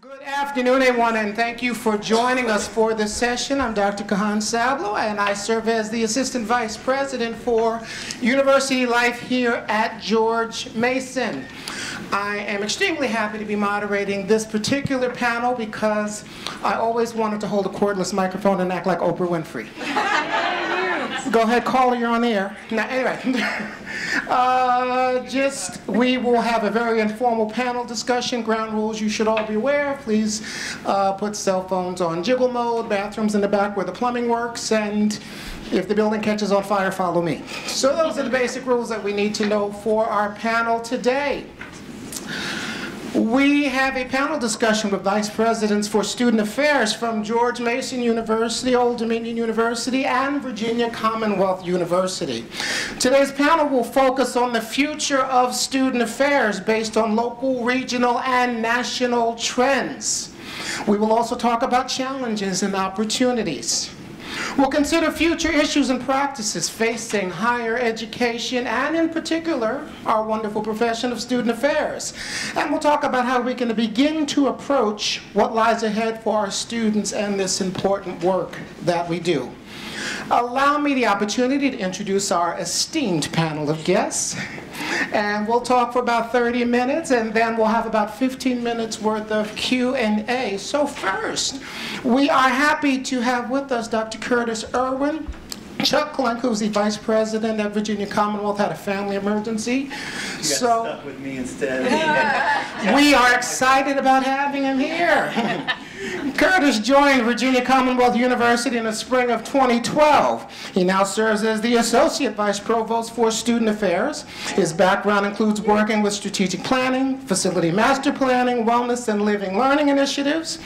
Good afternoon, everyone, and thank you for joining us for this session. I'm Dr. Kahan Sablo, and I serve as the Assistant Vice President for University Life here at George Mason. I am extremely happy to be moderating this particular panel because I always wanted to hold a cordless microphone and act like Oprah Winfrey. Go ahead, caller, you're on the air. Now, anyway, we will have a very informal panel discussion. Ground rules you should all be aware. Please put cell phones on jiggle mode, bathrooms in the back where the plumbing works, and if the building catches on fire, follow me. So those are the basic rules that we need to know for our panel today. We have a panel discussion with Vice Presidents for Student Affairs from George Mason University, Old Dominion University, and Virginia Commonwealth University. Today's panel will focus on the future of student affairs based on local, regional, and national trends. We will also talk about challenges and opportunities. We'll consider future issues and practices facing higher education and, in particular, our wonderful profession of student affairs. And we'll talk about how we can begin to approach what lies ahead for our students and this important work that we do. Allow me the opportunity to introduce our esteemed panel of guests. And we'll talk for about 30 minutes, and then we'll have about 15 minutes worth of Q&A. So first, we are happy to have with us Dr. Curtis Irwin. Chuck Clunk, who's the Vice President at Virginia Commonwealth, had a family emergency. You got stuck with me instead. We are excited about having him here. Curtis joined Virginia Commonwealth University in the spring of 2012. He now serves as the Associate Vice Provost for Student Affairs. His background includes working with strategic planning, facility master planning, wellness and living learning initiatives.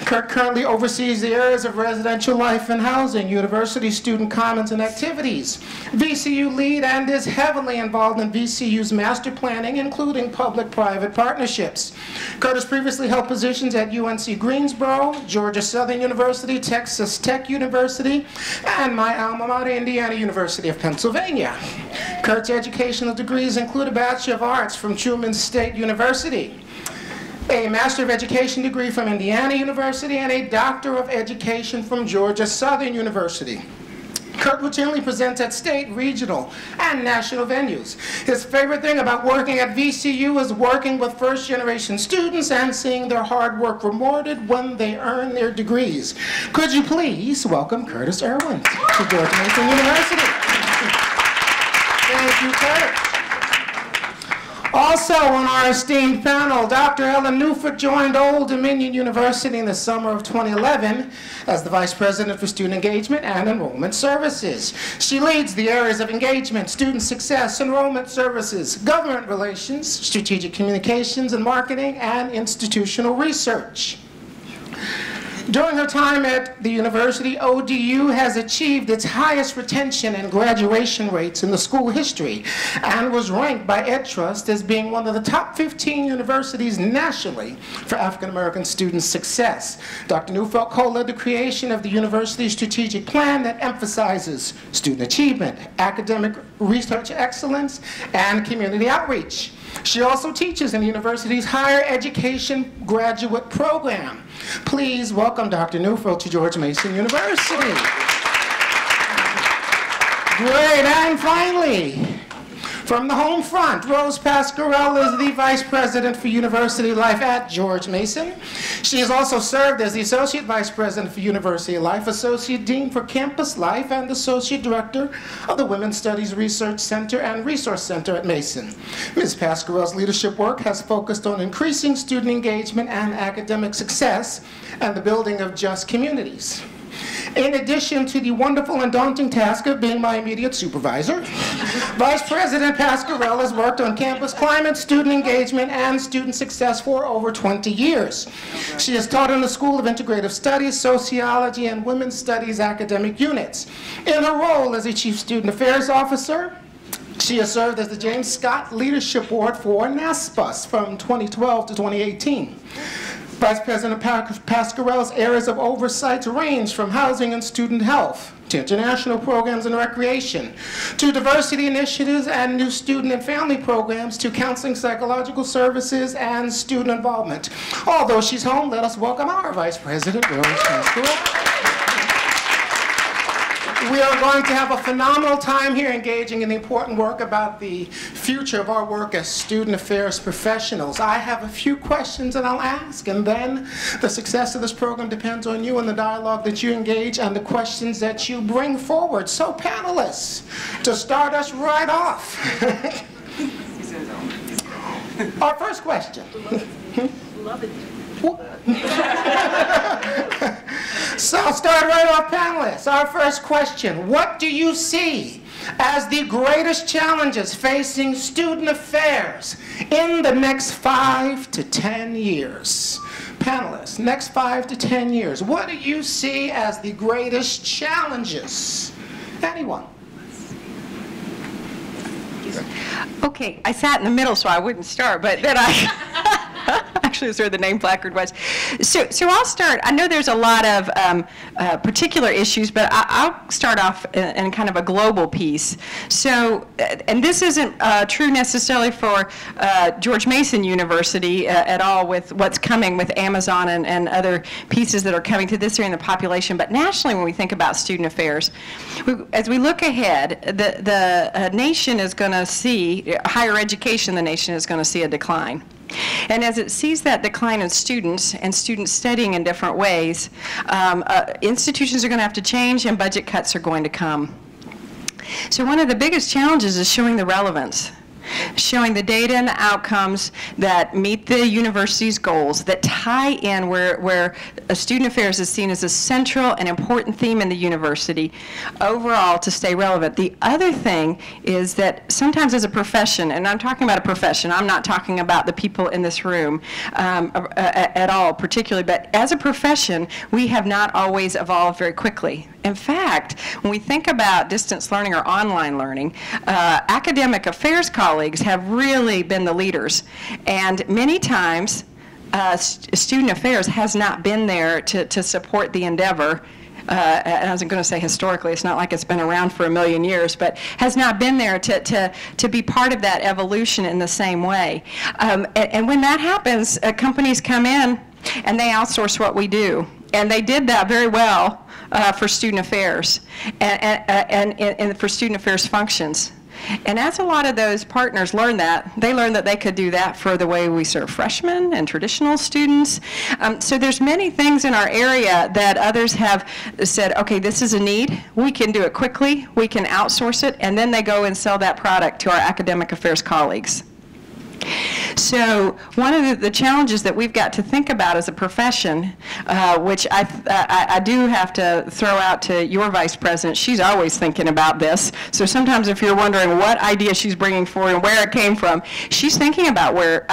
Kurt currently oversees the areas of residential life and housing, university student commons and activities, VCU lead, and is heavily involved in VCU's master planning, including public-private partnerships. Curtis previously held positions at UNC Greensboro, Georgia Southern University, Texas Tech University, and my alma mater, Indiana University of Pennsylvania. Kurt's educational degrees include a Bachelor of Arts from Truman State University, a Master of Education degree from Indiana University, and a Doctor of Education from Georgia Southern University. Kurt routinely presents at state, regional, and national venues. His favorite thing about working at VCU is working with first-generation students and seeing their hard work rewarded when they earn their degrees. Could you please welcome Curtis Irwin to George Mason University? Thank you, Kurt. Also on our esteemed panel, Dr. Ellen Newford joined Old Dominion University in the summer of 2011 as the Vice President for Student Engagement and Enrollment Services. She leads the areas of engagement, student success, enrollment services, government relations, strategic communications and marketing, and institutional research. During her time at the university, ODU has achieved its highest retention and graduation rates in the school history and was ranked by EdTrust as being one of the top 15 universities nationally for African American student success. Dr. Neufeld co-led the creation of the university's strategic plan that emphasizes student achievement, academic research excellence, and community outreach. She also teaches in the university's higher education graduate program. Please welcome Dr. Neufeld to George Mason University. Great, and finally, from the home front, Rose Pasquarel is the Vice President for University Life at George Mason. She has also served as the Associate Vice President for University Life, Associate Dean for Campus Life, and Associate Director of the Women's Studies Research Center and Resource Center at Mason. Ms. Pasquarel's leadership work has focused on increasing student engagement and academic success and the building of just communities. In addition to the wonderful and daunting task of being my immediate supervisor, Vice President Pasquarel has worked on campus climate, student engagement, and student success for over 20 years. She has taught in the School of Integrative Studies, Sociology, and Women's Studies academic units. In her role as a Chief Student Affairs Officer, she has served as the James Scott Leadership Board for NASPUS from 2012 to 2018. Vice President Pasquarel's areas of oversight range from housing and student health, to international programs and recreation, to diversity initiatives and new student and family programs, to counseling, psychological services, and student involvement. Although she's home, let us welcome our Vice President, Rose Pasquale. We are going to have a phenomenal time here engaging in the important work about the future of our work as student affairs professionals. I have a few questions that I'll ask, and then the success of this program depends on you and the dialogue that you engage and the questions that you bring forward. So panelists, to start us right off. Our first question. So I'll start right off, panelists. Our first question: what do you see as the greatest challenges facing student affairs in the next 5 to 10 years? Panelists, next 5 to 10 years, what do you see as the greatest challenges? Anyone? Okay, I sat in the middle so I wouldn't start, but then I actually that's where the name placard was. So I'll start. I know there's a lot of particular issues, but I'll start off in kind of a global piece. So, and this isn't true necessarily for George Mason University at all with what's coming with Amazon and other pieces that are coming to this area in the population, but nationally when we think about student affairs, as we look ahead, the nation is going to see, higher education, the nation is going to see a decline. And as it sees that decline in students and students studying in different ways, institutions are going to have to change and budget cuts are going to come. So one of the biggest challenges is showing the relevance, showing the data and the outcomes that meet the university's goals, that tie in where student affairs is seen as a central and important theme in the university overall to stay relevant. The other thing is that sometimes as a profession, and I'm talking about a profession, I'm not talking about the people in this room at all particularly, but as a profession, we have not always evolved very quickly. In fact, when we think about distance learning or online learning, academic affairs colleagues have really been the leaders. And many times, student affairs has not been there to support the endeavor. And I was going to say historically, it's not like it's been around for a million years, but has not been there to be part of that evolution in the same way. And when that happens, companies come in and they outsource what we do. And they did that very well for student affairs and for student affairs functions. And as a lot of those partners learned that, they learned that they could do that for the way we serve freshmen and traditional students. So there's many things in our area that others have said, okay, this is a need, we can do it quickly, we can outsource it, and then they go and sell that product to our academic affairs colleagues. So one of the challenges that we've got to think about as a profession, which I do have to throw out to your vice president, she's always thinking about this. So sometimes if you're wondering what idea she's bringing forward and where it came from, she's thinking about where,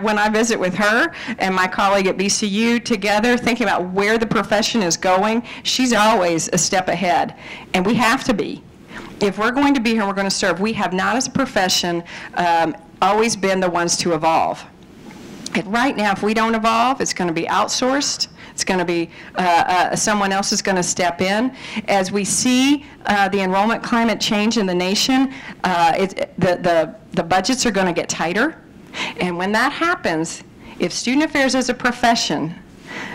when I visit with her and my colleague at BCU together, thinking about where the profession is going, she's always a step ahead. And we have to be. If we're going to be here and we're going to serve, we have not as a profession always been the ones to evolve. And right now, if we don't evolve, it's going to be outsourced. It's going to be someone else is going to step in. As we see the enrollment climate change in the nation, the budgets are going to get tighter. And when that happens, if student affairs as a profession,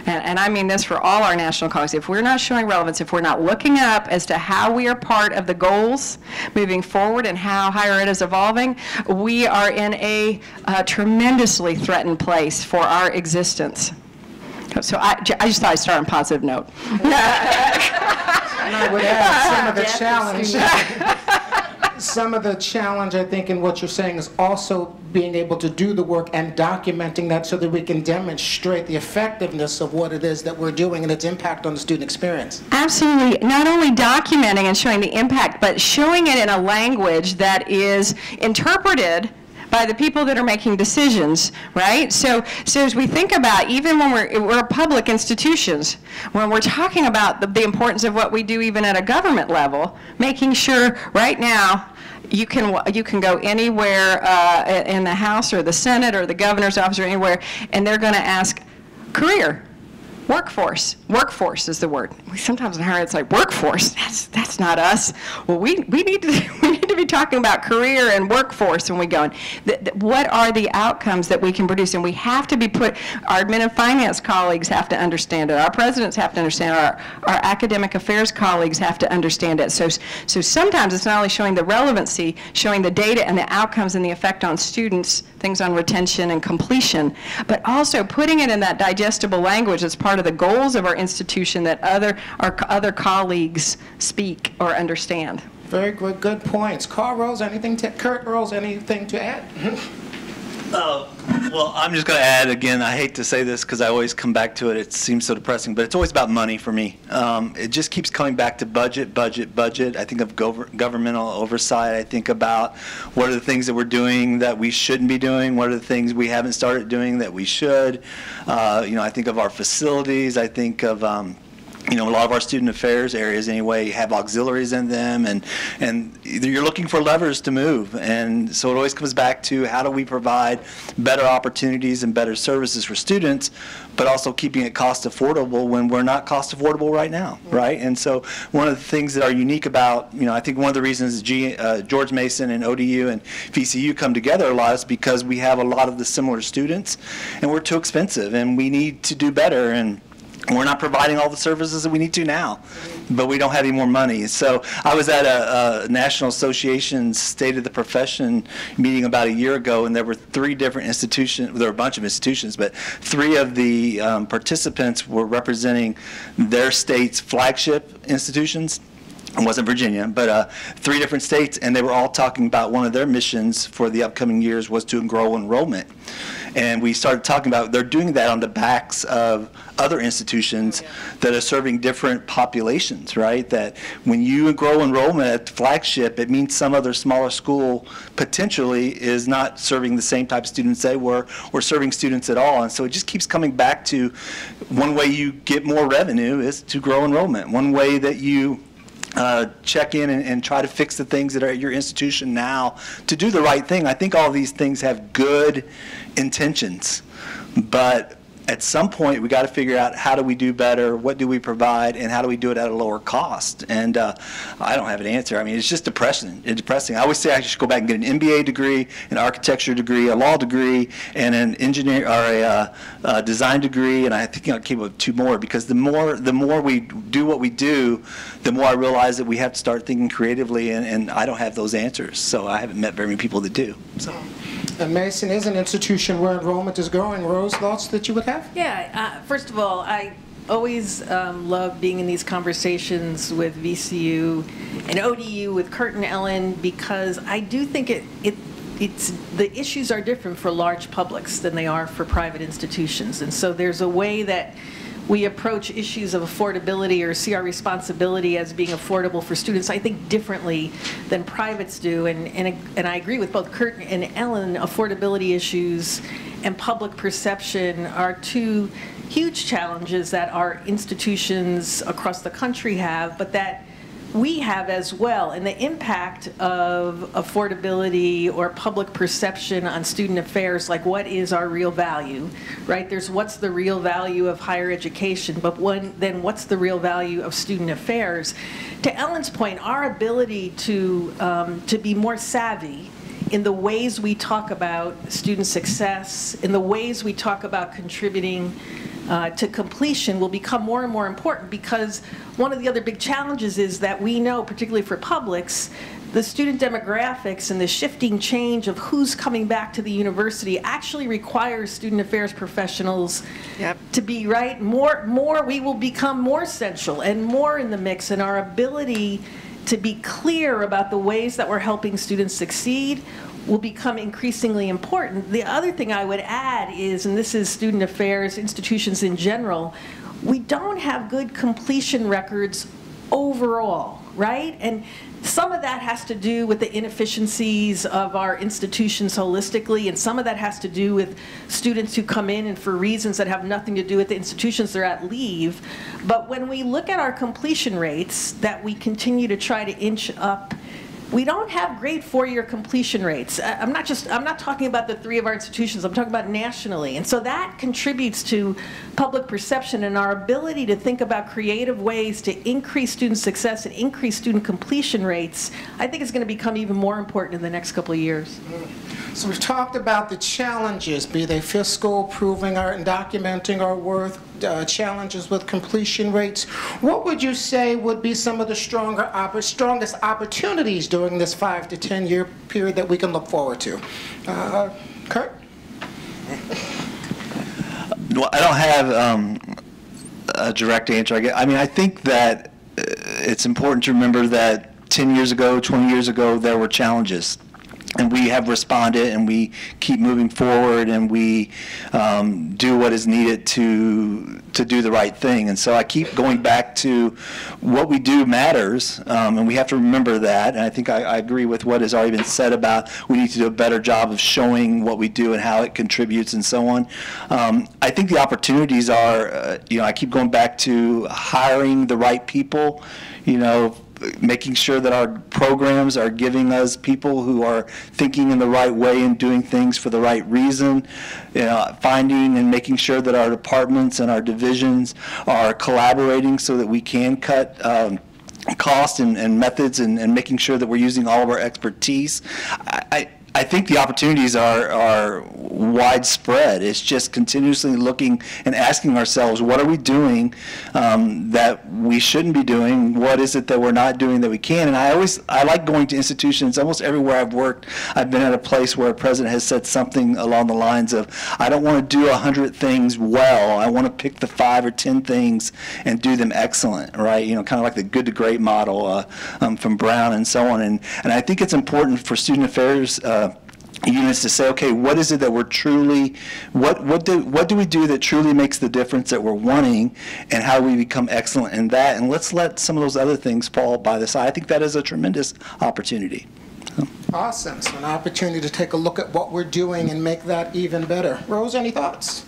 and I mean this for all our national colleagues, if we're not showing relevance, if we're not looking up as to how we are part of the goals moving forward and how higher ed is evolving, we are in a tremendously threatened place for our existence. So I just thought I'd start on a positive note. And I would add some of the challenge. Some of the challenge, I think, in what you're saying is also being able to do the work and documenting that so that we can demonstrate the effectiveness of what it is that we're doing and its impact on the student experience. Absolutely. Not only documenting and showing the impact, but showing it in a language that is interpreted by the people that are making decisions, right? So as we think about, even when we're public institutions, when we're talking about the importance of what we do even at a government level, making sure right now you can go anywhere in the House or the Senate or the governor's office or anywhere, and they're going to ask career. Workforce. Workforce is the word. We sometimes in higher ed, it's like workforce. That's not us. Well, we need to be talking about career and workforce when we go in. What are the outcomes that we can produce? And we have to be our admin and finance colleagues have to understand it. Our presidents have to understand it. Our academic affairs colleagues have to understand it. So sometimes it's not only showing the relevancy, showing the data and the outcomes and the effect on students, things on retention and completion, but also putting it in that digestible language that's part of the goals of our institution that our other colleagues speak or understand. Very good points. Kurt Rose, anything to add? Well, I'm just going to add again, I hate to say this because I always come back to it. It seems so depressing, but it's always about money for me. It just keeps coming back to budget. I think of governmental oversight. I think about what are the things that we're doing that we shouldn't be doing. What are the things we haven't started doing that we should. I think of our facilities. I think of a lot of our student affairs areas anyway have auxiliaries in them, and you're looking for levers to move. And so it always comes back to how do we provide better opportunities and better services for students, but also keeping it cost affordable when we're not cost affordable right now, right? And so one of the things that are unique about, I think one of the reasons George Mason and ODU and VCU come together a lot is because we have a lot of the similar students, and we're too expensive, and we need to do better. And we're not providing all the services that we need to now, but we don't have any more money. So I was at a National Association State of the Profession meeting about a year ago, and there were 3 different institutions. There were a bunch of institutions, but 3 of the participants were representing their state's flagship institutions. It wasn't Virginia, but 3 different states, and they were all talking about one of their missions for the upcoming years was to grow enrollment. And we started talking about they're doing that on the backs of other institutions that are serving different populations, right? That when you grow enrollment at the flagship, it means some other smaller school potentially is not serving the same type of students they were or serving students at all. And so it just keeps coming back to one way you get more revenue is to grow enrollment. One way that you check in and try to fix the things that are at your institution now to do the right thing. I think all these things have good intentions, but at some point we got to figure out how do we do better, what do we provide, and how do we do it at a lower cost. And I don't have an answer. I mean, it's just depressing. It's depressing. I always say I should go back and get an MBA degree, an architecture degree, a law degree, and an engineer or a design degree. And I think I came up with 2 more because the more we do what we do, the more I realize that we have to start thinking creatively, and I don't have those answers. So I haven't met very many people that do. So. And Mason is an institution where enrollment is growing. Rose, thoughts that you would have? Yeah, first of all, I always love being in these conversations with VCU and ODU, with Kurt and Ellen, because I do think it's the issues are different for large publics than they are for private institutions. And so there's a way that we approach issues of affordability or see our responsibility as being affordable for students, I think, differently than privates do. And I agree with both Kurt and Ellen, affordability issues and public perception are 2 huge challenges that our institutions across the country have, but that we have as well. And the impact of affordability or public perception on student affairs, like what is our real value, right? There's what's the real value of higher education, but then what's the real value of student affairs? To Ellen's point, our ability to be more savvy in the ways we talk about student success, in the ways we talk about contributing to completion will become more and more important, because one of the other big challenges is that we know, particularly for publics, the student demographics and the shifting change of who's coming back to the university actually requires student affairs professionals to be more, we will become more central and more in the mix, and our ability to be clear about the ways that we're helping students succeed will become increasingly important. The other thing I would add is, and this is student affairs, institutions in general, we don't have good completion records overall, right? And some of that has to do with the inefficiencies of our institutions holistically, and some of that has to do with students who come in and for reasons that have nothing to do with the institutions they're at leave. But when we look at our completion rates that we continue to try to inch up we don't have great four-year completion rates. I'm not talking about the three of our institutions, I'm talking about nationally. And so that contributes to public perception, and our ability to think about creative ways to increase student success and increase student completion rates, I think is going to become even more important in the next couple of years. So we've talked about the challenges, be they fiscal, proving and documenting our worth, challenges with completion rates. What would you say would be some of the strongest opportunities during this 5 to 10 year period that we can look forward to? Kurt? Well, I don't have a direct answer. I mean, I think that it's important to remember that 10 years ago, 20 years ago, there were challenges. And we have responded, and we keep moving forward, and we do what is needed to do the right thing. And so I keep going back to what we do matters, and we have to remember that. And I think I agree with what has already been said about we need to do a better job of showing what we do and how it contributes and so on. I think the opportunities are, I keep going back to hiring the right people, making sure that our programs are giving us people who are thinking in the right way and doing things for the right reason, finding and making sure that our departments and our divisions are collaborating so that we can cut costs and methods and making sure that we're using all of our expertise. I think the opportunities are widespread. It's just continuously looking and asking ourselves, what are we doing that we shouldn't be doing? What is it that we're not doing that we can? And I like going to institutions. Almost everywhere I've worked, I've been at a place where a president has said something along the lines of, I don't want to do 100 things well. I want to pick the 5 or 10 things and do them excellent, right? Kind of like the good to great model from Brown and so on. And I think it's important for student affairs units to say, okay, what is it that we're truly, what do we do that truly makes the difference that we're wanting, and how do we become excellent in that? And let's let some of those other things fall by the side. I think that is a tremendous opportunity. Awesome. So an opportunity to take a look at what we're doing and make that even better. Rose, any thoughts?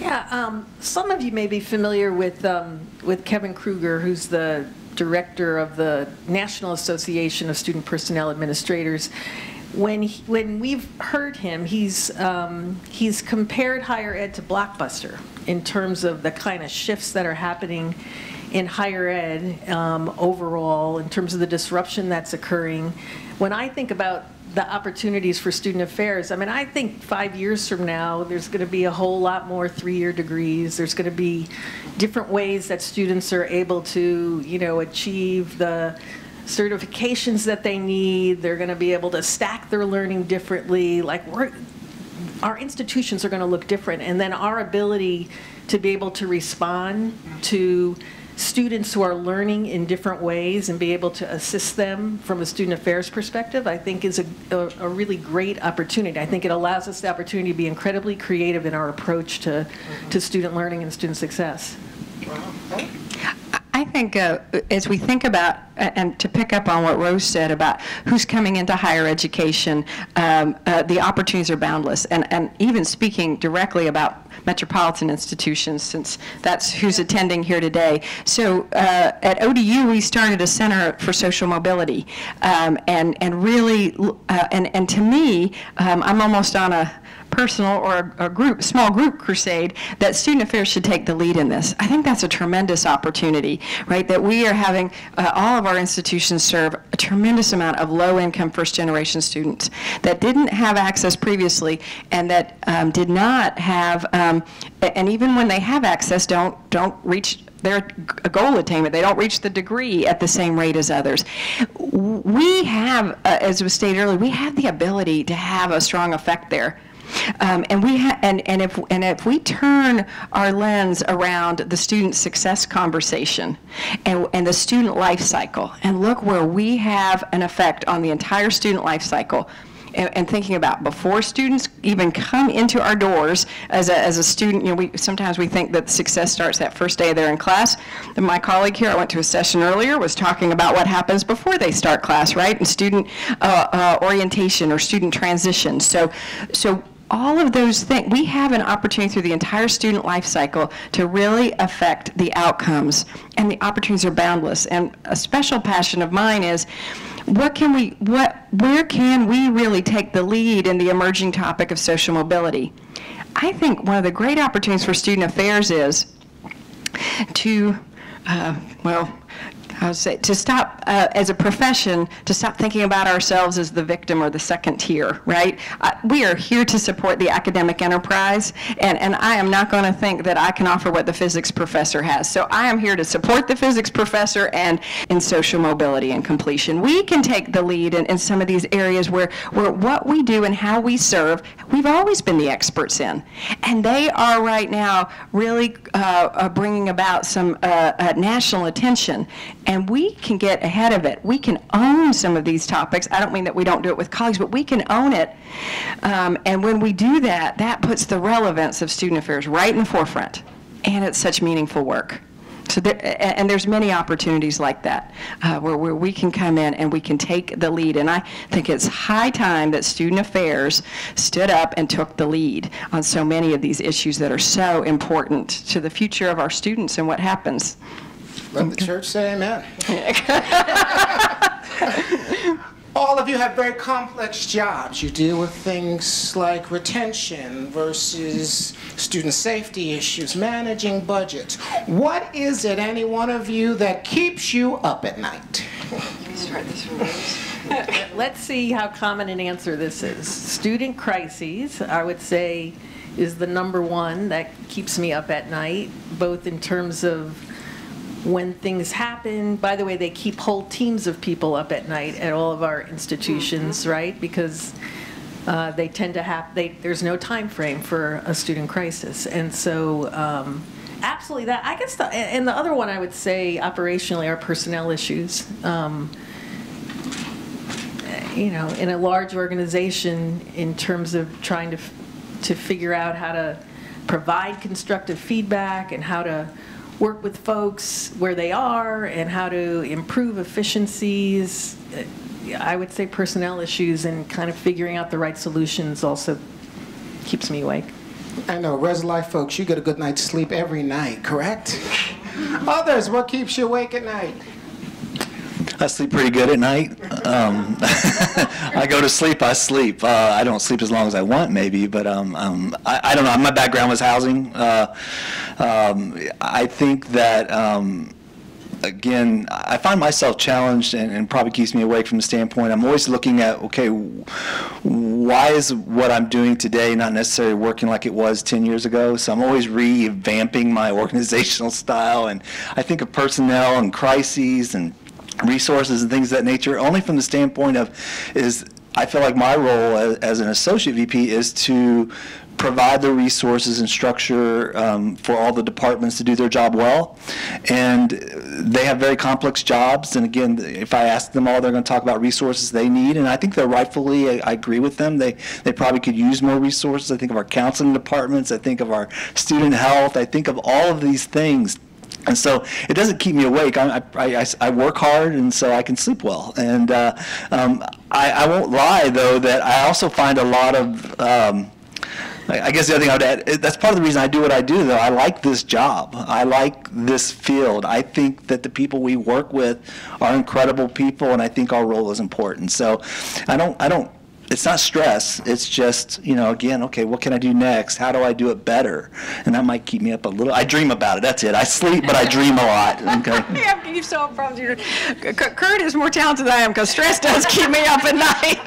Yeah, some of you may be familiar with Kevin Kruger, who's the director of the National Association of Student Personnel Administrators. When we've heard him, he's compared higher ed to Blockbuster in terms of the kind of shifts that are happening in higher ed overall, in terms of the disruption that's occurring. When I think about the opportunities for student affairs, I think 5 years from now, there's going to be a whole lot more 3-year degrees. There's going to be different ways that students are able to, achieve the certifications that they need. They're going to be able to stack their learning differently. Our institutions are going to look different, and then our ability to be able to respond to students who are learning in different ways and be able to assist them from a student affairs perspective, I think is a really great opportunity. I think it allows us the opportunity to be incredibly creative in our approach to student learning and student success. I think as we think about, and to pick up on what Rose said about who's coming into higher education, the opportunities are boundless. And even speaking directly about metropolitan institutions, since that's who's attending here today. So at ODU, we started a Center for Social Mobility. And really, and to me, I'm almost on a personal or a small group crusade that student affairs should take the lead in this. I think that's a tremendous opportunity, right? That we are having all of our institutions serve a tremendous amount of low-income first-generation students that didn't have access previously, and that did not have, and even when they have access, don't reach their goal attainment. They don't reach the degree at the same rate as others. We have, as was stated earlier, we have the ability to have a strong effect there. And if we turn our lens around the student success conversation and the student life cycle, and look where we have an effect on the entire student life cycle, and thinking about before students even come into our doors as a student, sometimes we think that success starts that first day they're in class. And my colleague here, I went to a session earlier, was talking about what happens before they start class, right? And student orientation or student transition. So all of those things, we have an opportunity through the entire student life cycle to really affect the outcomes, and the opportunities are boundless. And a special passion of mine is where can we really take the lead in the emerging topic of social mobility? I think one of the great opportunities for student affairs is to, to stop, as a profession, to stop thinking about ourselves as the victim or the second tier, right? We are here to support the academic enterprise, and I am not going to think that I can offer what the physics professor has. So I am here to support the physics professor and in social mobility and completion. We can take the lead in some of these areas where what we do and how we serve, we've always been the experts in. And they are right now really bringing about some national attention. And we can get ahead of it. We can own some of these topics. I don't mean that we don't do it with colleagues, but we can own it. And when we do that, that puts the relevance of student affairs right in the forefront. And it's such meaningful work. So and there's many opportunities like that where we can come in and we can take the lead. And I think it's high time that student affairs stood up and took the lead on so many of these issues that are so important to the future of our students and what happens. Let the church say amen. All of you have very complex jobs. You deal with things like retention versus student safety issues, managing budgets. What is it, any one of you, that keeps you up at night? Let me start this one. Let's see how common an answer this is. Student crises, I would say, is the number one that keeps me up at night, both in terms of when things happen. By the way, they keep whole teams of people up at night at all of our institutions, right? Because they tend to have, there's no time frame for a student crisis. And so absolutely that. I guess, and the other one I would say operationally are personnel issues. You know, in a large organization, in terms of trying to figure out how to provide constructive feedback and how to work with folks where they are and how to improve efficiencies. I would say personnel issues and kind of figuring out the right solutions also keeps me awake. I know, Res Life folks, you get a good night's sleep every night, correct? Others, what keeps you awake at night? I sleep pretty good at night. I go to sleep, I sleep. I don't sleep as long as I want, maybe, but I don't know. My background was housing. I think that, again, I find myself challenged and probably keeps me awake from the standpoint, I'm always looking at, okay, why is what I'm doing today not necessarily working like it was 10 years ago? So I'm always revamping my organizational style, and I think of personnel and crises and resources and things of that nature only from the standpoint of I feel like my role as an associate VP is to provide the resources and structure for all the departments to do their job well. And they have very complex jobs. And again, if I ask them all, they're going to talk about resources they need. And I think they're rightfully, I agree with them. They probably could use more resources. I think of our counseling departments. I think of our student health. I think of all of these things. And so it doesn't keep me awake. I work hard, and so I can sleep well. And I won't lie, though, that I also find a lot of, I guess the other thing I would add, that's part of the reason I do what I do, though. I like this job. I like this field. I think that the people we work with are incredible people, and I think our role is important. So I don't. It's not stress. It's just, you know, again, okay, what can I do next? How do I do it better? And that might keep me up a little. I dream about it. That's it. I sleep, but I dream a lot. Okay. Yeah, you solve problems. Kurt is more talented than I am because stress does keep me up at night.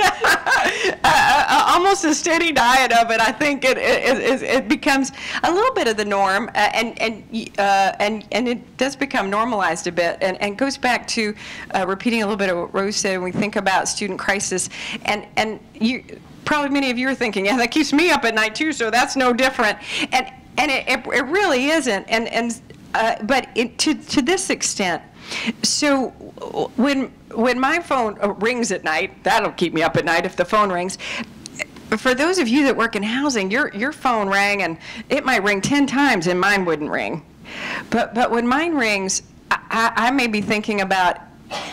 Almost a steady diet of it. I think it becomes a little bit of the norm, and it does become normalized a bit, and goes back to repeating a little bit of what Rose said when we think about student crisis, and you probably many of you are thinking, yeah, that keeps me up at night too, so that's no different, and it really isn't, but to this extent. So when my phone rings at night, that'll keep me up at night if the phone rings. For those of you that work in housing, your phone rang, and it might ring 10 times and mine wouldn't ring. But when mine rings, I may be thinking about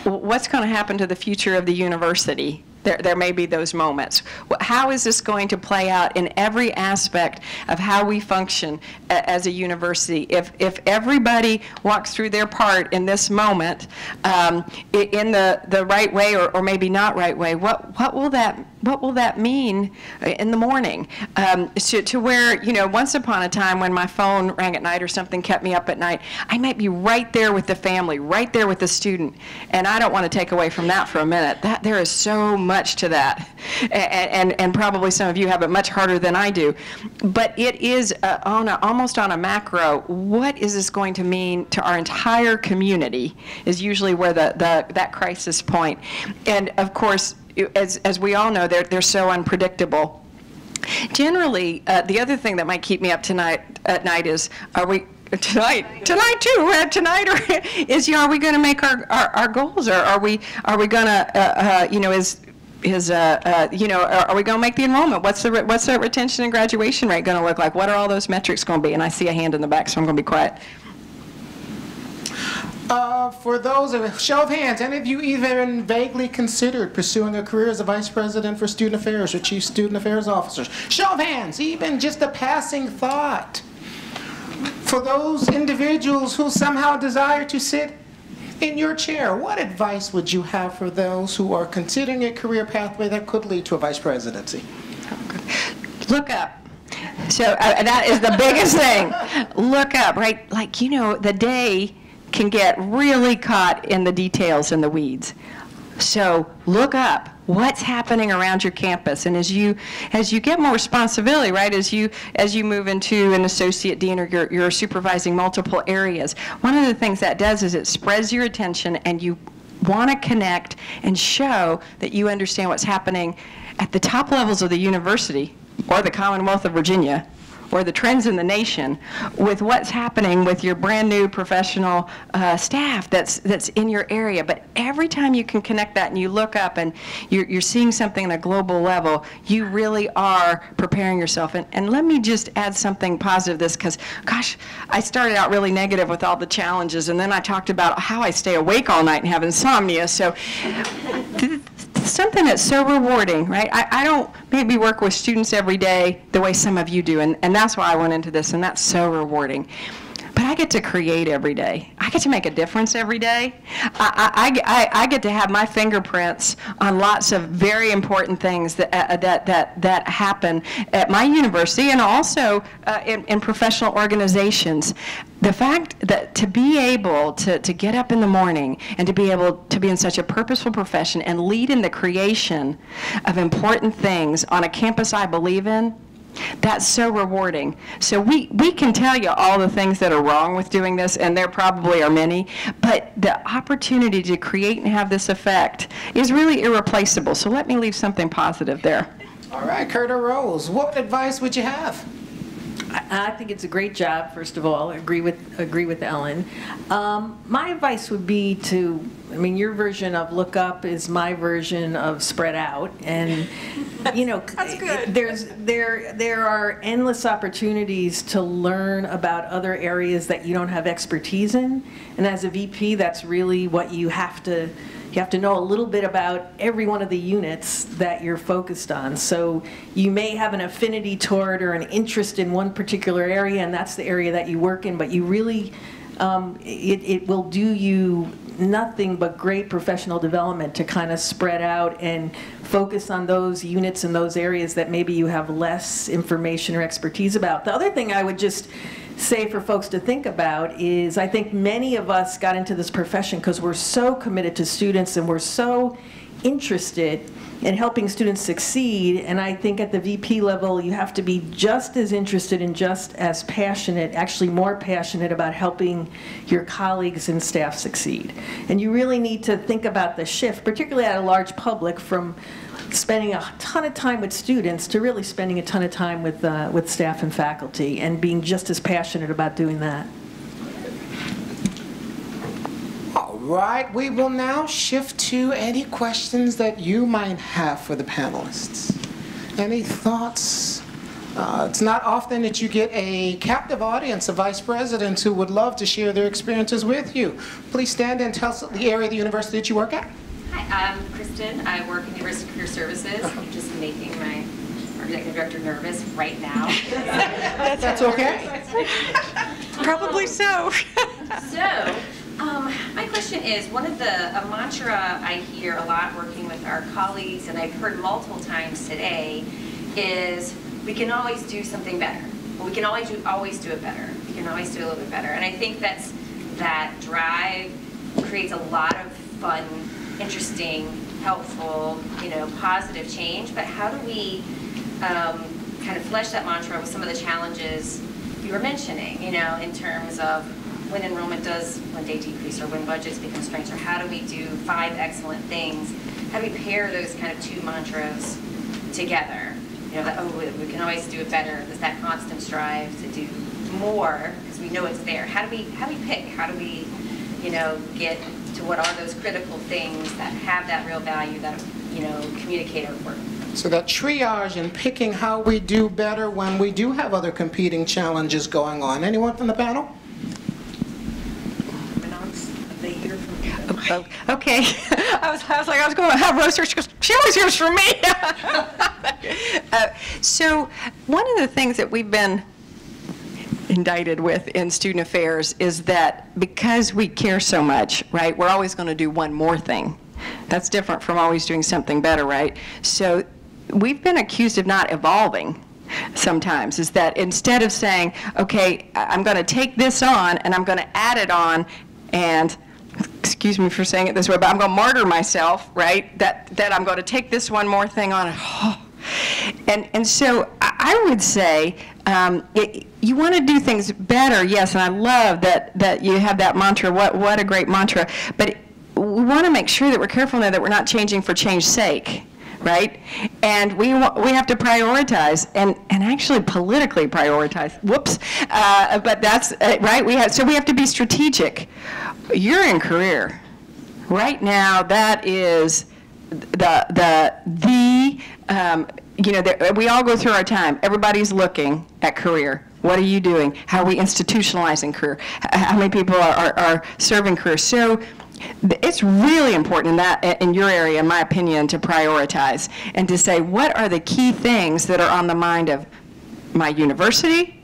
what's going to happen to the future of the university There may be those moments. How is this going to play out in every aspect of how we function as a university? If everybody walks through their part in this moment in the right way, or maybe not right way, what will that mean in the morning? To where, once upon a time when my phone rang at night or something kept me up at night, I might be right there with the family, right there with the student, and I don't want to take away from that for a minute. There is so much to that, and probably some of you have it much harder than I do. But it is almost on a macro, what is this going to mean to our entire community is usually where that crisis point. And of course, as we all know, they're so unpredictable. Generally, the other thing that might keep me up at night is, are we tonight is are we going to make our goals, or are we going to are we going to make the enrollment? What's the retention and graduation rate going to look like? What are all those metrics going to be? And I see a hand in the back, so I'm going to be quiet. For those, show of hands, any of you even vaguely considered pursuing a career as a vice president for student affairs or chief student affairs officers? Show of hands, even just a passing thought. For those individuals who somehow desire to sit in your chair, what advice would you have for those who are considering a career pathway that could lead to a vice presidency? Look up. So that is the biggest thing. Look up, right? Like, the day can get really caught in the details and the weeds. So look up what's happening around your campus, and as you get more responsibility, right, as you move into an associate dean, or you're supervising multiple areas, one of the things that does is it spreads your attention, and you want to connect and show that you understand what's happening at the top levels of the university or the Commonwealth of Virginia, or the trends in the nation, with what's happening with your brand new professional staff that's in your area. But every time you can connect that and you look up and you're seeing something on a global level, you really are preparing yourself. And let me just add something positive to this, because, gosh, I started out really negative with all the challenges, and then I talked about how I stay awake all night and have insomnia. So something that's so rewarding, right? I don't maybe work with students every day the way some of you do, and that's why I went into this, and that's so rewarding. But I get to create every day. I get to make a difference every day. I get to have my fingerprints on lots of very important things that happen at my university, and also in professional organizations. The fact that to be able to get up in the morning and to be able to be in such a purposeful profession and lead in the creation of important things on a campus I believe in, that's so rewarding. So we can tell you all the things that are wrong with doing this, and there probably are many, but the opportunity to create and have this effect is really irreplaceable. So let me leave something positive there. All right, Curta Rose, what advice would you have? I think it's a great job, first of all. I agree with Ellen. My advice would be your version of look up is my version of spread out. And, that's good. There are endless opportunities to learn about other areas that you don't have expertise in. And as a VP, that's really what you have to know a little bit about every one of the units that you're focused on. So you may have an affinity toward or an interest in one particular area, and that's the area that you work in, but you really, it will do you nothing but great professional development to kind of spread out and focus on those units and those areas that maybe you have less information or expertise about. The other thing I would just say for folks to think about is, I think many of us got into this profession because we're so committed to students and we're so interested in helping students succeed. And I think at the VP level, you have to be just as interested and just as passionate, actually more passionate, about helping your colleagues and staff succeed. And you really need to think about the shift, particularly at a large public, from spending a ton of time with students to really spending a ton of time with staff and faculty, and being just as passionate about doing that. All right, we will now shift to any questions that you might have for the panelists. Any thoughts? It's not often that you get a captive audience of vice presidents who would love to share their experiences with you. Please stand and tell us the area of the university that you work at. Hi, Hi, I'm Kristen. I work in University Career Services. I'm just making our executive director nervous right now. That's okay. Probably so. So, my question is, a mantra I hear a lot working with our colleagues, and I've heard multiple times today, is we can always do something better. Well, we can always do it better. We can always do a little bit better. And I think that drive creates a lot of fun, interesting, helpful, positive change. But how do we kind of flesh that mantra with some of the challenges you were mentioning, in terms of when enrollment does one day decrease, or when budgets become constraints, or how do we do 5 excellent things? How do we pair those kind of 2 mantras together? We can always do it better. There's that constant strive to do more because we know it's there. How do we pick? How do we, get to what are those critical things that have that real value that, communicate our work? So that triage and picking how we do better when we do have other competing challenges going on. Anyone from the panel? Okay. I was going to have roasters because she always hears from me. So one of the things that we've been indicted with in student affairs is that because we care so much, right, we're always going to do one more thing. That's different from always doing something better, right? So we've been accused of not evolving sometimes, is that instead of saying, okay, I'm going to take this on and I'm going to add it on, and excuse me for saying it this way, but I'm going to martyr myself, right? That I'm going to take this one more thing on. And so I would say you want to do things better, yes, and I love that you have that mantra. What a great mantra. But we want to make sure that we're careful now that we're not changing for change's sake, right? And we have to prioritize and actually politically prioritize. Whoops. But that's right. We have to be strategic. You're in career right now. That is we all go through our time. Everybody's looking at career. What are you doing? How are we institutionalizing career? How many people are serving career? So it's really important in your area, in my opinion, to prioritize and to say, what are the key things that are on the mind of my university?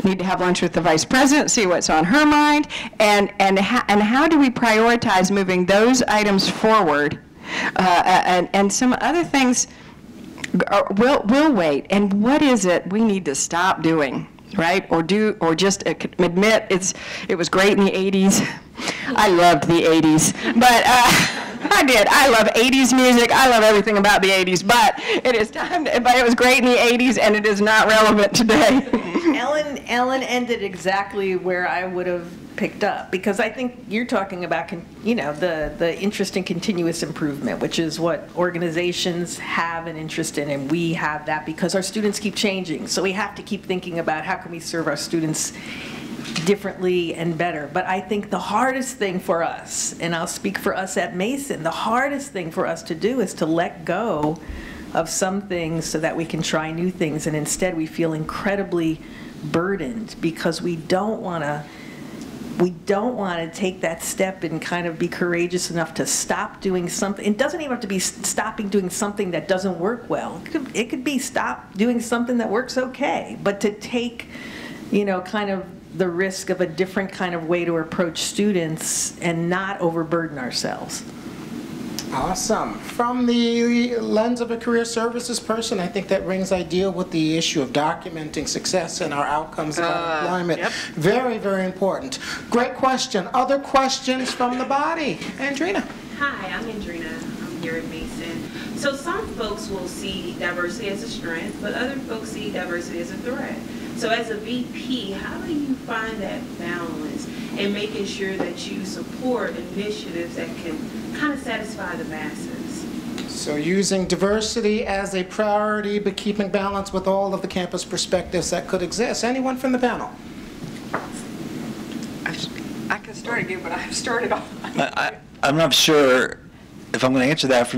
Need to have lunch with the vice president, see what's on her mind, and how do we prioritize moving those items forward, and some other things will wait. And what is it we need to stop doing, right? Or just admit it was great in the 80s. I loved the 80s, but I did. I love 80s music. I love everything about the 80s, but it is time. But it was great in the 80s, and it is not relevant today. Ellen ended exactly where I would have picked up, because I think you're talking about, the interest in continuous improvement, which is what organizations have an interest in, and we have that because our students keep changing. So we have to keep thinking about how can we serve our students differently and better. But I think the hardest thing for us, and I'll speak for us at Mason, the hardest thing for us to do is to let go of some things so that we can try new things, and instead we feel incredibly burdened because we don't want to take that step and kind of be courageous enough to stop doing something. It doesn't even have to be stopping doing something that doesn't work well. It could be stop doing something that works okay, but to take, kind of the risk of a different kind of way to approach students and not overburden ourselves. Awesome. From the lens of a career services person, I think that rings ideal with the issue of documenting success and our outcomes of our employment. Yep. Very, very important. Great question. Other questions from the body? Andrina. Hi, I'm Andrina. I'm here at Mason. So some folks will see diversity as a strength, but other folks see diversity as a threat. So as a VP, how do you find that balance in making sure that you support initiatives that can kind of satisfy the masses? So using diversity as a priority, but keeping balance with all of the campus perspectives that could exist. Anyone from the panel? I can start again, but I've started off. I'm not sure if I'm going to answer that,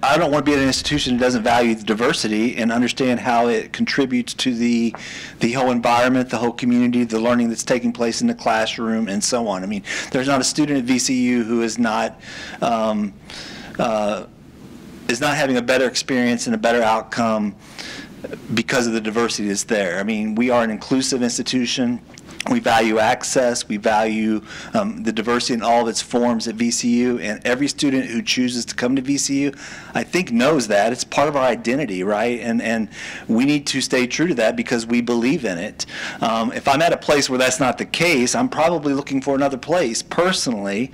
I don't want to be at an institution that doesn't value the diversity and understand how it contributes to the whole environment, the whole community, the learning that's taking place in the classroom, and so on. I mean, there's not a student at VCU who is not having a better experience and a better outcome because of the diversity that's there. I mean, we are an inclusive institution. We value access. We value the diversity in all of its forms at VCU, and every student who chooses to come to VCU, I think, knows that. It's part of our identity, right? And we need to stay true to that because we believe in it. If I'm at a place where that's not the case, I'm probably looking for another place, personally,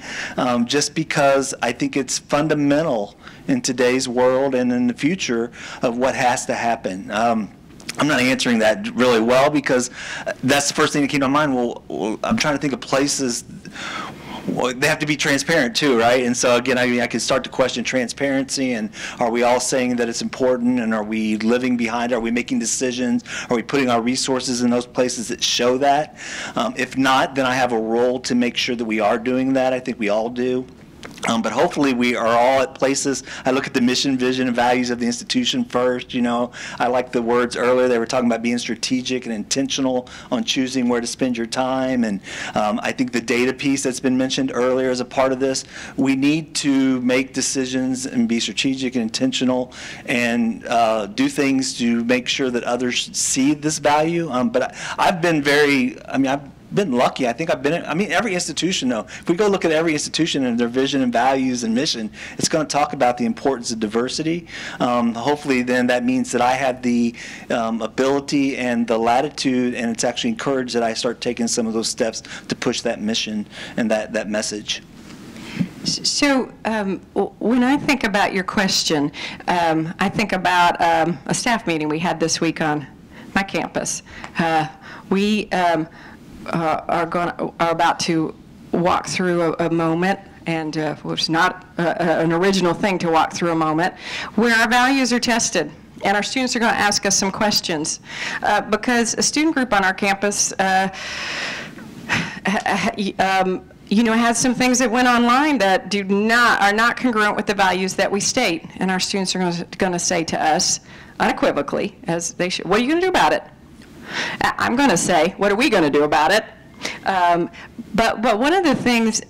just because I think it's fundamental in today's world and in the future of what has to happen. I'm not answering that really well because that's the first thing that came to mind. Well, I'm trying to think of places. Well, they have to be transparent too, right? And so again, I mean, I could start to question transparency, and are we all saying that it's important, and are we living behind it? Are we making decisions? Are we putting our resources in those places that show that? If not, then I have a role to make sure that we are doing that. I think we all do. But hopefully we are all at places. I look at the mission, vision, and values of the institution first. You know, I like the words earlier. They were talking about being strategic and intentional on choosing where to spend your time. And I think the data piece that's been mentioned earlier is a part of this. We need to make decisions and be strategic and intentional and do things to make sure that others see this value. But I've been I've been lucky. I think every institution, though, if we go look at every institution and their vision and values and mission, it's going to talk about the importance of diversity. Hopefully then that means that I have the ability and the latitude, and it's actually encouraged that I start taking some of those steps to push that mission and that message. So when I think about your question, I think about a staff meeting we had this week on my campus. We are about to walk through a moment, and which is not an original thing to walk through a moment, where our values are tested. And our students are going to ask us some questions. Because a student group on our campus had some things that went online that are not congruent with the values that we state. And our students are going to say to us unequivocally, as they should, what are you going to do about it? I'm going to say, what are we going to do about it? But one of the things,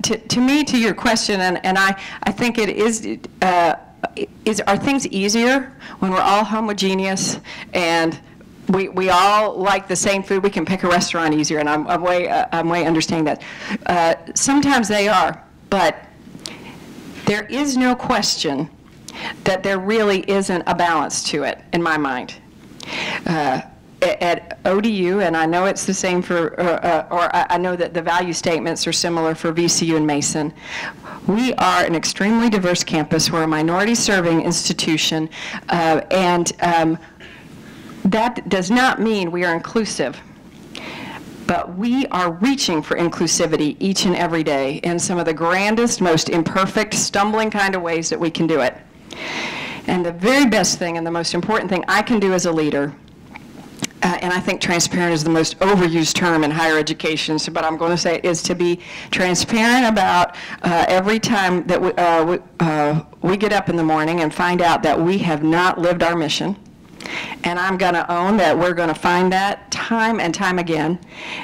to me, to your question, and I think it is, are things easier when we're all homogeneous and we all like the same food? We can pick a restaurant easier, and I'm way understanding that. Sometimes they are, but there is no question that there really isn't a balance to it, in my mind. At ODU, and I know it's the same for, or I know that the value statements are similar for VCU and Mason, we are an extremely diverse campus. We're a minority-serving institution, and that does not mean we are inclusive. But we are reaching for inclusivity each and every day in some of the grandest, most imperfect, stumbling kind of ways that we can do it. And the very best thing and the most important thing I can do as a leader, and I think transparent is the most overused term in higher education, but I'm going to say it is to be transparent about every time that we get up in the morning and find out that we have not lived our mission. And I'm going to own that we're going to find that time and time again.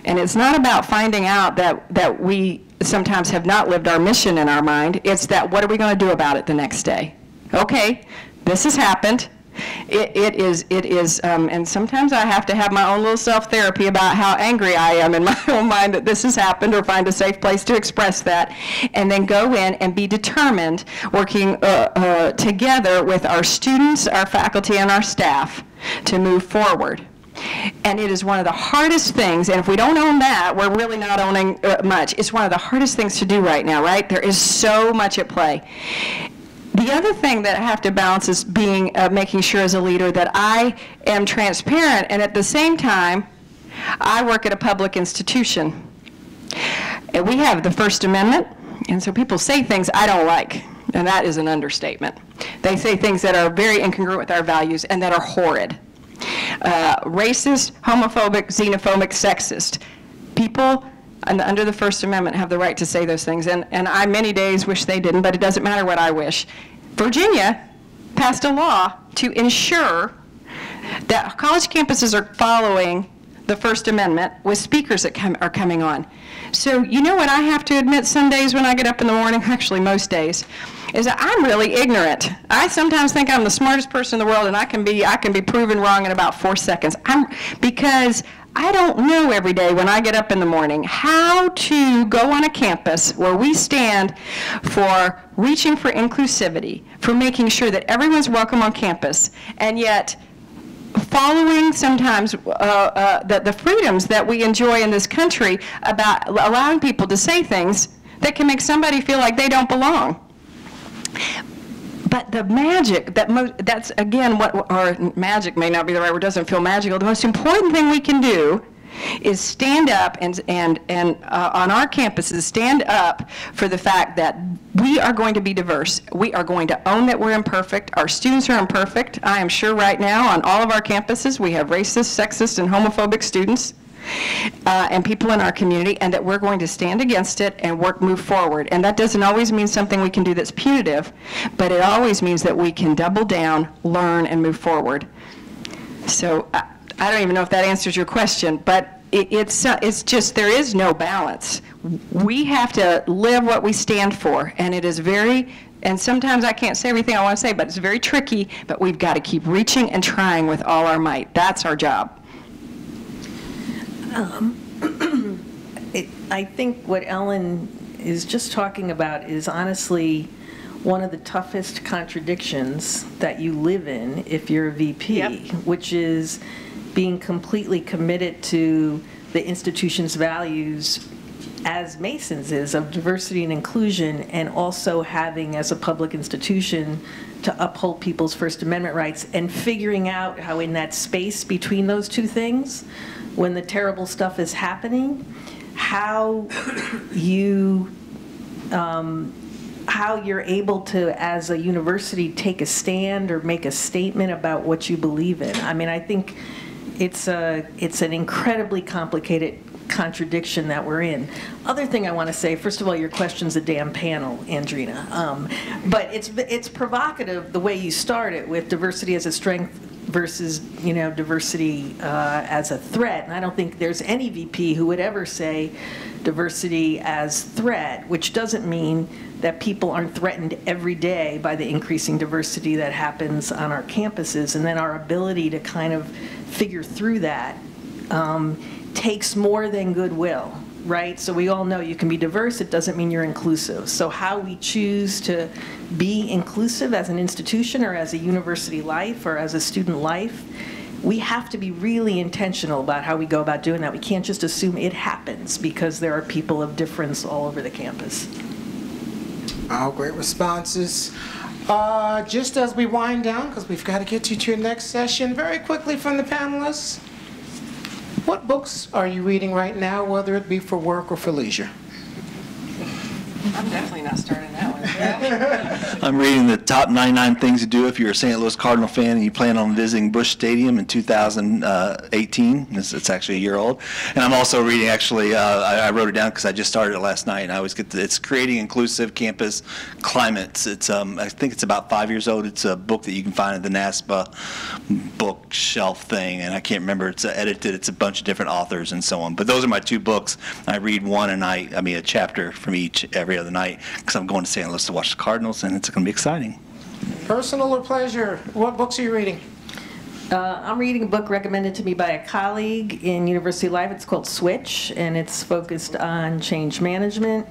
And it's not about finding out that we sometimes have not lived our mission in our mind. It's that, what are we going to do about it the next day? Okay, this has happened. It is, and sometimes I have to have my own little self-therapy about how angry I am in my own mind that this has happened, or find a safe place to express that, and then go in and be determined, working together with our students, our faculty, and our staff to move forward. And it is one of the hardest things, and if we don't own that, we're really not owning much. It's one of the hardest things to do right now, right? There is so much at play. The other thing that I have to balance is making sure as a leader that I am transparent, and at the same time, I work at a public institution. And we have the First Amendment, and so people say things I don't like, and that is an understatement. They say things that are very incongruent with our values and that are horrid. Racist, homophobic, xenophobic, sexist. People under the First Amendment, have the right to say those things. And I many days wish they didn't, but it doesn't matter what I wish. Virginia passed a law to ensure that college campuses are following the First Amendment with speakers that are coming on. So you know what I have to admit some days when I get up in the morning, actually most days, is that I'm really ignorant. I sometimes think I'm the smartest person in the world, and I can be proven wrong in about 4 seconds. Because I don't know every day when I get up in the morning how to go on a campus where we stand for reaching for inclusivity, for making sure that everyone's welcome on campus, and yet following sometimes the freedoms that we enjoy in this country about allowing people to say things that can make somebody feel like they don't belong. But the magic, that's again or magic may not be the right word, doesn't feel magical. The most important thing we can do is stand up and on our campuses, stand up for the fact that we are going to be diverse. We are going to own that we're imperfect. Our students are imperfect. I am sure right now on all of our campuses we have racist, sexist, and homophobic students and people in our community, and that we're going to stand against it and move forward. And that doesn't always mean something we can do that's punitive, but it always means that we can double down, learn, and move forward. So I don't even know if that answers your question, but it's just there is no balance. We have to live what we stand for, and it is and sometimes I can't say everything I want to say, but it's very tricky, but we've got to keep reaching and trying with all our might. That's our job. I think what Ellen is just talking about is honestly one of the toughest contradictions that you live in if you're a VP, yep. Which is being completely committed to the institution's values as Mason's is of diversity and inclusion, and also having as a public institution to uphold people's First Amendment rights, and figuring out how in that space between those two things, when the terrible stuff is happening, how you're able to, as a university, take a stand or make a statement about what you believe in. I mean, I think it's an incredibly complicated contradiction that we're in. Other thing I want to say, first of all, your question's a damn panel, Andrina. But it's provocative the way you start it with diversity as a strength versus, diversity as a threat. And I don't think there's any VP who would ever say diversity as threat, which doesn't mean that people aren't threatened every day by the increasing diversity that happens on our campuses. And then our ability to kind of figure through that takes more than goodwill, right? So we all know you can be diverse, it doesn't mean you're inclusive. So how we choose to be inclusive as an institution or as a university life or as a student life, we have to be really intentional about how we go about doing that. We can't just assume it happens because there are people of difference all over the campus. Oh, great responses. Just as we wind down, because we've got to get you to your next session, very quickly from the panelists, what books are you reading right now, whether it be for work or for leisure? I'm definitely not starting that one. I'm reading the top 99 things to do if you're a St. Louis Cardinal fan and you plan on visiting Busch Stadium in 2018. It's actually a year old. And I'm also reading, actually, I wrote it down because I just started it last night, and I always get it's Creating Inclusive Campus Climates. It's I think it's about 5 years old. It's a book that you can find at the NASPA bookshelf thing, and I can't remember. It's edited. It's a bunch of different authors and so on. But those are my two books. I read one a night. I mean, a chapter from each every other night, because I'm going to St. Louis to watch the Cardinals, and it's going to be exciting. Personal or pleasure? What books are you reading? I'm reading a book recommended to me by a colleague in University Life. It's called Switch, and it's focused on change management.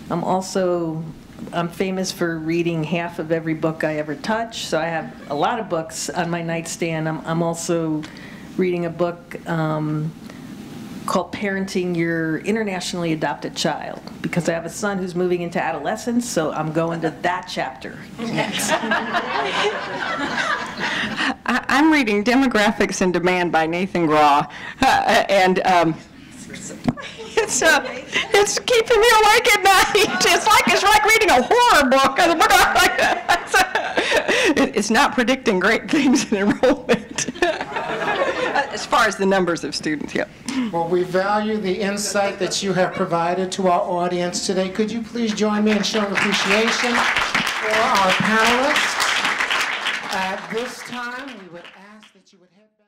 I'm famous for reading half of every book I ever touch, so I have a lot of books on my nightstand. I'm also reading a book called Parenting Your Internationally Adopted Child, because I have a son who's moving into adolescence, so I'm going to that chapter next. I'm reading Demographics and Demand by Nathan Graw, and it's keeping me awake at night. It's like reading a horror book. It's not predicting great things in enrollment. As far as the numbers of students, yep. Well, we value the insight that you have provided to our audience today. Could you please join me in showing appreciation for our panelists? At this time, we would ask that you would head back.